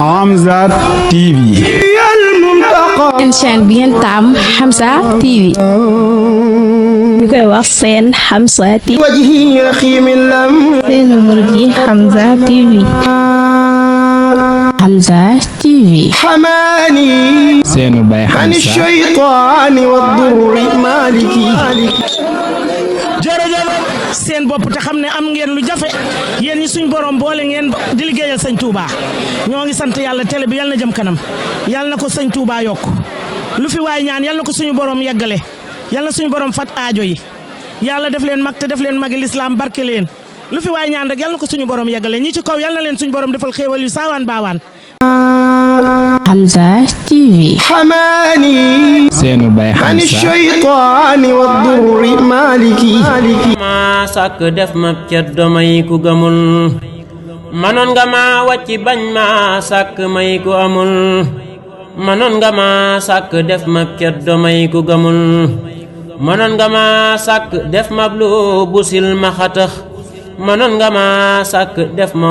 Hamza TV. seen chaîne bi ngeen taam Hamza TV. ñu koy wax seen Hamza TV. seen murid yi Hamza TV. Hamza TV. seenu bay Hamza. jërëjëf seen bopp te xam ne am ngeen lu jafe yéen ñi suñ borom boole ngeen di liggéeyal sëñ Touba ñoo ngi sant yàlla télé bi yàlla na jëm kanam yàlla na ko sëñ Touba yokk lu fi waay ñaan yàlla na ko suñu borom yeggale yàlla na suñu borom fat aajo yi yàlla def leen mag te def leen magi lislaam barke leen lu fi waay ñaan rek yàlla na ko suñu borom yeggale ñi ci kaw yàlla na leen suñu borom defal xéewal yu saawaan baawaan. Hamza TV. seenu bay Hamza. ma sàkk def ma ceddo may ku gëmul manoon nga ma wàcci bañ ma sàkk may ku amul manoon nga ma sàkk def ma ceddo may ku gëmul manoon nga ma sàkk def ma lu busil ma xatax manoon nga ma sàkk def ma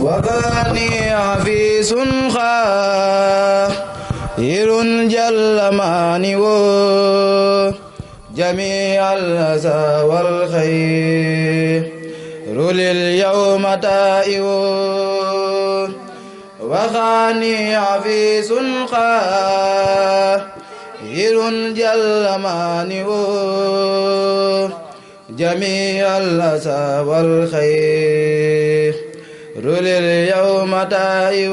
وباني عفيس خير جل ماني جميع الأسى والخير لليوم تائب وخاني عفيس خير جل ماني جميع الأسى والخير لليوم تائب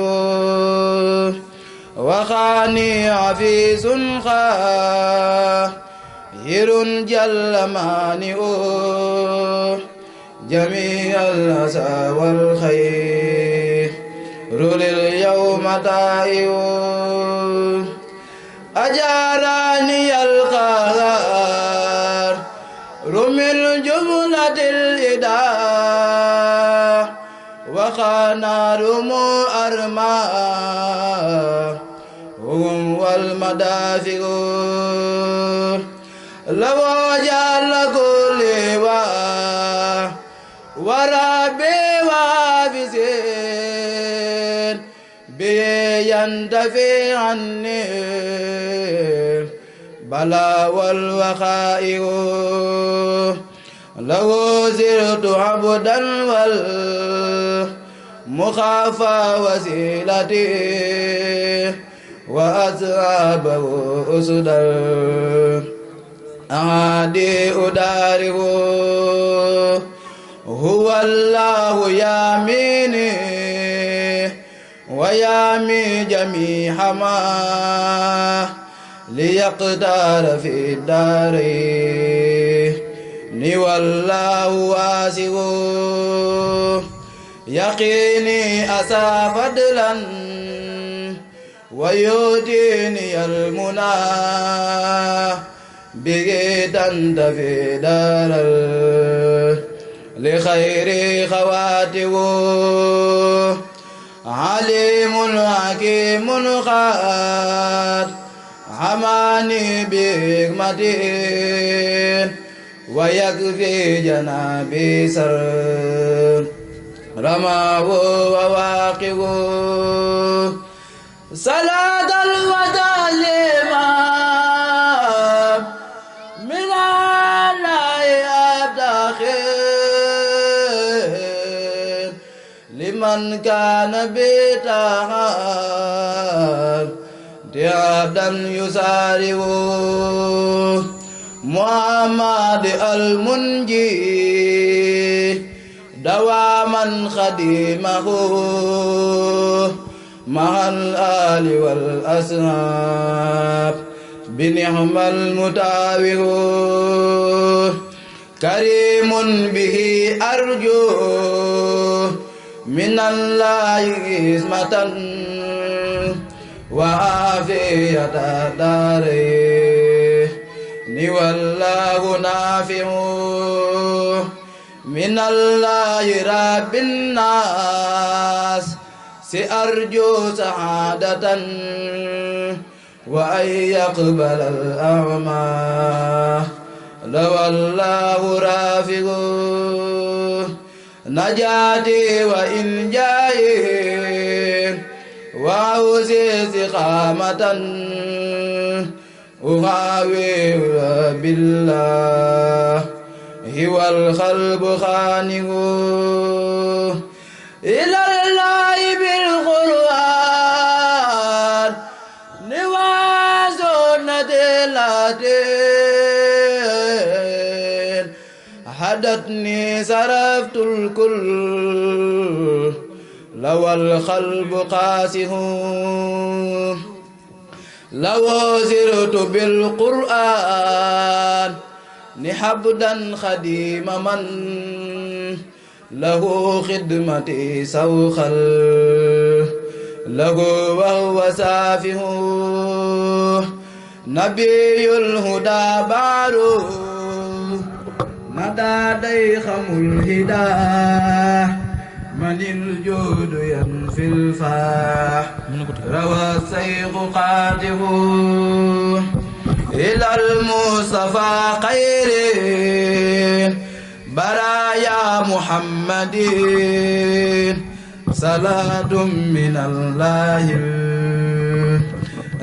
وخاني عفيس خير جل مانئ جميع الأسى والخير لليوم تائب أجارني القهار من جملة الإداء وخانار أرما هم والمدافع لو جعل كل وربي وابسين بينتفي عني بلا والوخائر له زرت عبدا والمخافى وسيلتي وأصحابه أسدا أعادي أداره هو الله ياميني ويامي جميع ما ليقدر في الدارين والله واسع يقيني أسى فضلا ويؤتيني المنى به تنتفي دار لخير خواتم عليم حكيم خاد حماني بحكمته ويكفي جنابي سر رماه وواقه صلاة وتسليما من الله أبتخر لمن كان بتاعه عبدا يسارع محمد المنجي دواما خديمه مع الآل والأصحاب بنعم المتاوه كريم به أرجو من الله عصمة وعافية دارين والله نافع من الله رب الناس سأرجو سعادة وأن يقبل الأعمى لو الله رافق نجاتي وإن جاي وعوزي استقامة أغاوي بالله هو القلب خانق إلى الله بالقرآن نوازون دلاتين حدثني صرفت الكل لو القلب قاسه لو زرت بالقرآن نحبدا خديم من له خدمتي سوخا له وهو سافه نبي الهدى بارو ندى ديخم الهدى من الجود ينفي الفاح روى السيق قاته إلى المصطفى خير برايا محمد صلاة من الله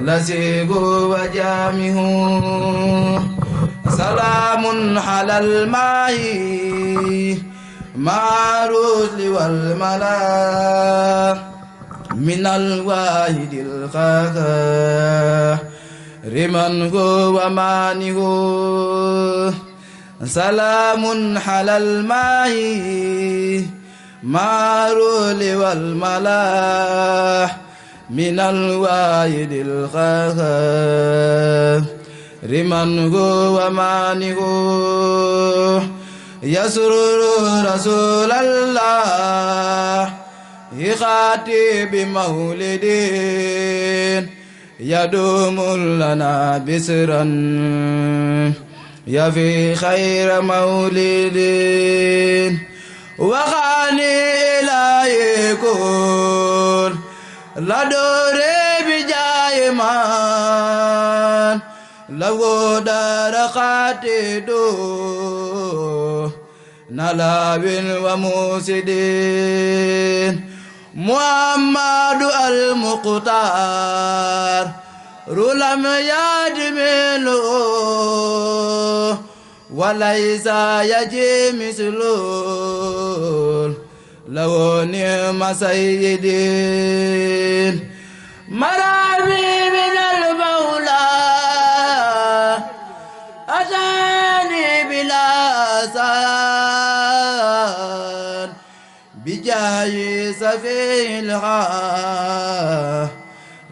لسيق وجامه سلام على الماء مع الرسل والملائكة من الواحد القهار رمن هو مانه سلام على الماء مع الرسل والملائكة من الواحد القهار رمن هو مانه يسرر رسول الله يخاتي بمولد يدوم لنا بسرا يفي خير مولد وخاني لا يكون لدور بجاي من لو دار خاتدو نلاب وموسدين محمد المختار رلم يجمله وليس يجي مثله لو نعم سيدين مرامي من المولى أتاني بلا سان بجاي سفيه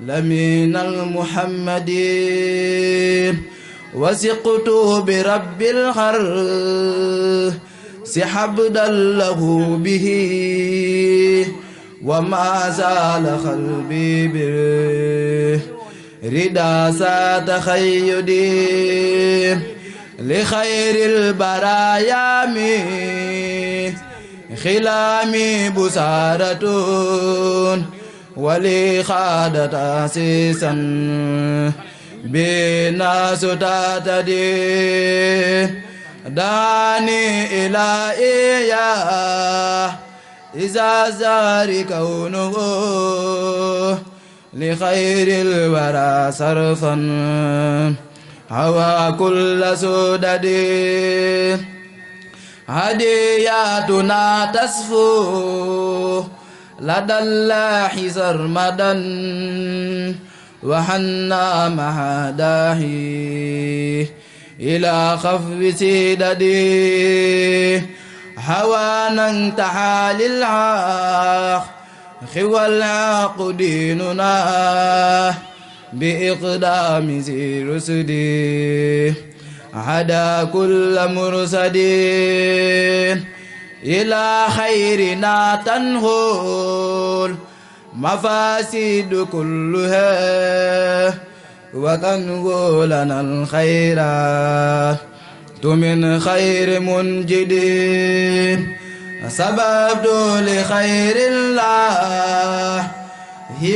لمن المحمدين وثقت برب الحر سحبدا له به وما زال قلبي بردا سات خيدي لخير البرايا من خلامي بسارة ولي خادت أسيسا بالناس تعتدي داني إلى إياه إذا زار كونه لخير الورى صرفا هوى كل سدد هدياتنا تصفو لدى الله سرمدا وحنا مهداه إلى خفو سددي هوانا انتهى للعاق والعاق ديننا بإقدام ذي رسد عدا كل مرسد إلى خيرنا تنهول مفاسد كلها وتنهو لنا الخيرات من خير منجد سببت لخير الله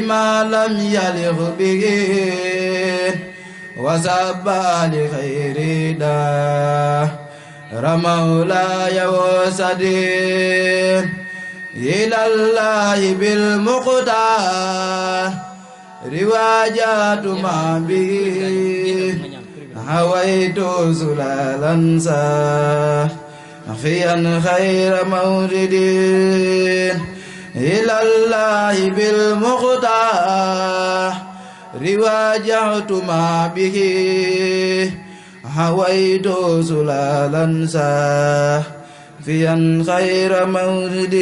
ما لم يلغ به وسبى لخير الله مولاي وسدير إلى الله بالمقتار رواجات ما به هويت زلالا ساخيا خير مورد إلى الله بالمقتار رواجات ما به هويت زلالا ساخيا خير مورد.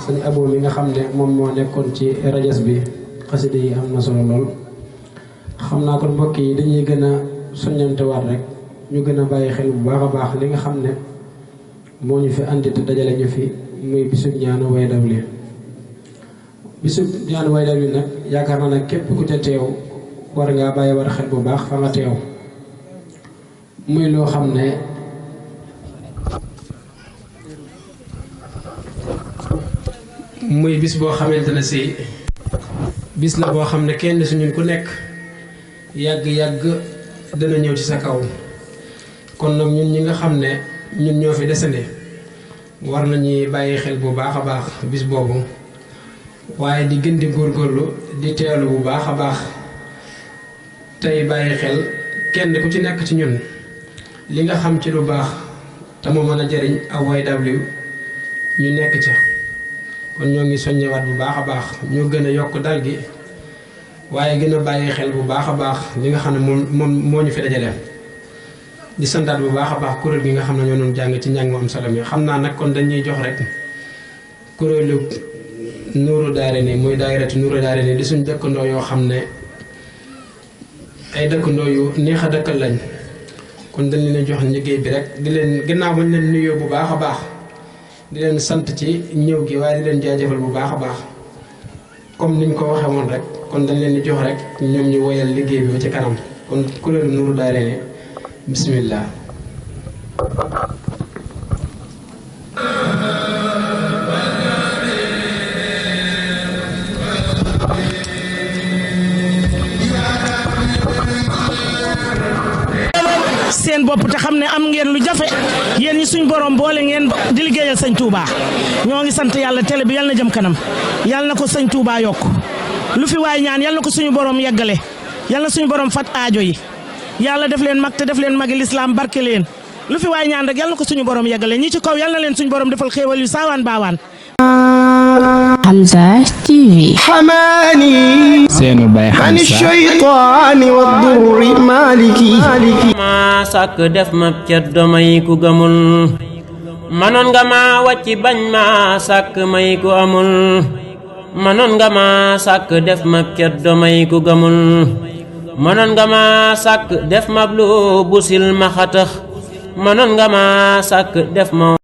sëñ Abo mi nga xam ne moom moo nekkoon ci rajas bi xasida yi am na solo lool xam naa kon mbokk yi dañuy gën a soññantewaat rek ñu gën a bàyyi xel bu baax a baax li nga xam ne moo ñu fi andi te dajale ñu fi muy bisub ñaanu way dawli. bisub ñaanu way dawli nag yaakaar naa ne képp ku ca teew war ngaa bàyyi war xel bu baax fa nga teew muy loo xam ne muy bis boo xamante ne si bis la boo xam ne kenn su ñun ku nekk yàgg-yàgg dana ñëw ci sa kaw kon nag ñun ñi nga xam ne ñun ñoo fi desandi war nañuy bàyyi xel bu baax a baax bis boobu waaye di gën di góorgóorlu di teelu bu baax a baax tey bàyyi xel kenn ku ci nekk ci ñun li nga xam ci lu baax te mu mën a jariñ aw way dawliw ñu nekk ca kon ñoo ngi soññewaat bu baax a baax ñoo gën a yokk dal gi waaye gën a bàyyi xel bu baax a baax li nga xam ne moom moo ñu fi dajale di santaat bu baax a baax kuréel gi nga xam ne ñoo doon jàng ci njàng mu am solo mi xam naa nag kon dañuy jox rek kuréelu Nuuru Daarayni muy daayiratu Nuuru Daarayni di suñ dëkkandoo yoo xam ne ay dëkkandoo yu neex a dëkkal lañ kon dañ leen jox liggéey bi rek di leen gannaaw bañ leen nuyoo bu baax a baax di leen sant ci ñëw gi waaye di leen jaajëfal bu baax a baax comme niñ ko waxee woon rek kon dañ leen di jox rek ñoom ñu woyal liggéey bi ba ci kanam kon kuréelu Nuuru Daarayni bismillah. seen bopp te xam ne am ngeen lu jafe yéen ñi suñ borom boole ngeen di liggéeyal sëñ Touba ñoo ngi sant yàlla télé bi yàlla na jëm kanam yàlla na ko sëñ Touba yokk lu fi waay ñaan yàlla na ko suñu borom yeggale yàlla na suñu borom fat aajo yi yàlla def leen mag te def leen magi lislaam barke leen lu fi waay ñaan rek yàlla na ko suñu borom yeggale ñi ci kaw yàlla na leen suñu borom defal xéewal yu saawaan baawaan. Hamza TV. seenu bay Hamza ma sàkk def ma ceddo may ku gëmul manoon nga ma wàcci bañ ma sàkk may ku amul manoon nga ma sàkk def ma ceddo may ku gëmul manoon nga ma sàkk def ma lu busil ma xatax manoon nga ma sàkk def ma